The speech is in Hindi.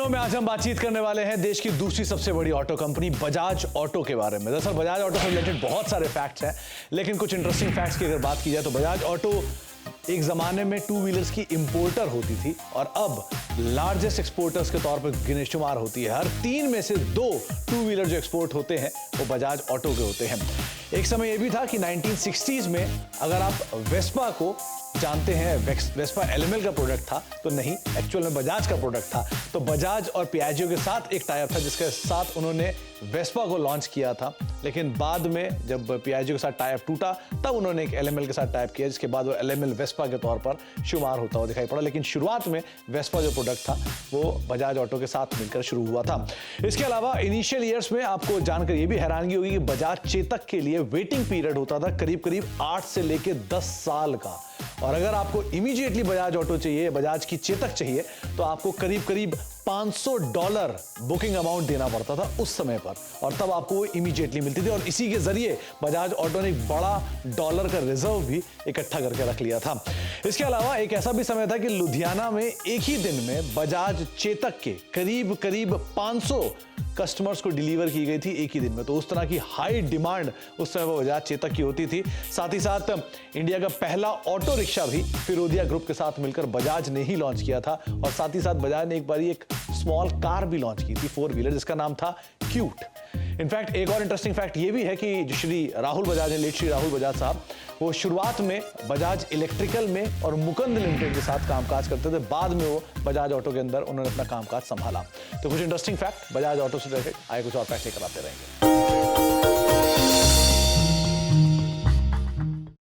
दिनों में आज हम बातचीत करने वाले हैं देश की दूसरी सबसे बड़ी ऑटो कंपनी बजाज ऑटो के बारे में। दरअसल बजाज ऑटो से रिलेटेड बहुत सारे फैक्ट्स हैं, लेकिन कुछ इंटरेस्टिंग फैक्ट्स की अगर बात की जाए तो बजाज ऑटो एक जमाने में टू व्हीलर्स की इंपोर्टर होती थी और अब लार्जेस्ट एक्सपोर्टर्स के तौर पर गिनशुमार होती है। हर 3 में से 2 टू व्हीलर जो एक्सपोर्ट होते हैं वो बजाज ऑटो के होते हैं। एक समय यह भी था कि 1960s में अगर आप वेस्पा को जानते हैं, वेस्पा एलएमएल का प्रोडक्ट था, तो नहीं, एक्चुअल में बजाज का प्रोडक्ट था। तो बजाज और पियाजियो के साथ एक टाई अप था जिसके साथ उन्होंने वेस्पा को लॉन्च किया था, लेकिन बाद में जब पियाजियो के साथ टाई अप टूटा तब उन्होंने एक एलएमएल के साथ टाई अप किया, जिसके बाद वो एलएमएल वेस्पा के तौर पर शुमार होता हुआ दिखाई पड़ा। लेकिन शुरुआत में वेस्पा जो प्रोडक्ट था वो बजाज ऑटो के साथ मिलकर शुरू हुआ था। इसके अलावा इनिशियल ईयर्स में आपको जानकर ये भी हैरानगी होगी कि बजाज चेतक के लिए वेटिंग पीरियड होता था करीब 8 से लेकर 10 साल का। और अगर आपको इमीडिएटली बजाज ऑटो चाहिए, बजाज की चेतक चाहिए, तो आपको करीब $500 बुकिंग अमाउंट देना पड़ता था उस समय पर, और तब आपको वो इमीडिएटली मिलती थी। और इसी के जरिए बजाज ऑटो ने एक बड़ा डॉलर का रिजर्व भी इकट्ठा करके रख लिया था। इसके अलावा एक ऐसा भी समय था कि लुधियाना में एक ही दिन में बजाज चेतक के करीब 500 कस्टमर्स को डिलीवर की गई थी एक ही दिन में। तो उस तरह की हाई डिमांड उस समय बजाज चेतक की होती थी। साथ ही साथ इंडिया का पहला ऑटो रिक्शा भी फिरोदिया ग्रुप के साथ मिलकर बजाज ने ही लॉन्च किया था। और साथ ही साथ बजाज ने एक बार एक स्मॉल कार भी लॉन्च की थी, 4 व्हीलर, जिसका नाम था क्यूट। इनफैक्ट एक और इंटरेस्टिंग फैक्ट ये भी है कि जो श्री राहुल बजाज है, लेट श्री राहुल बजाज साहब, वो शुरुआत में बजाज इलेक्ट्रिकल में और मुकुंद लिमिटेड के साथ कामकाज करते थे। बाद में वो बजाज ऑटो के अंदर उन्होंने अपना कामकाज संभाला। तो कुछ इंटरेस्टिंग फैक्ट बजाज ऑटो से रिलेटेड आए, कुछ और फैक्ट लेकर आते रहेंगे।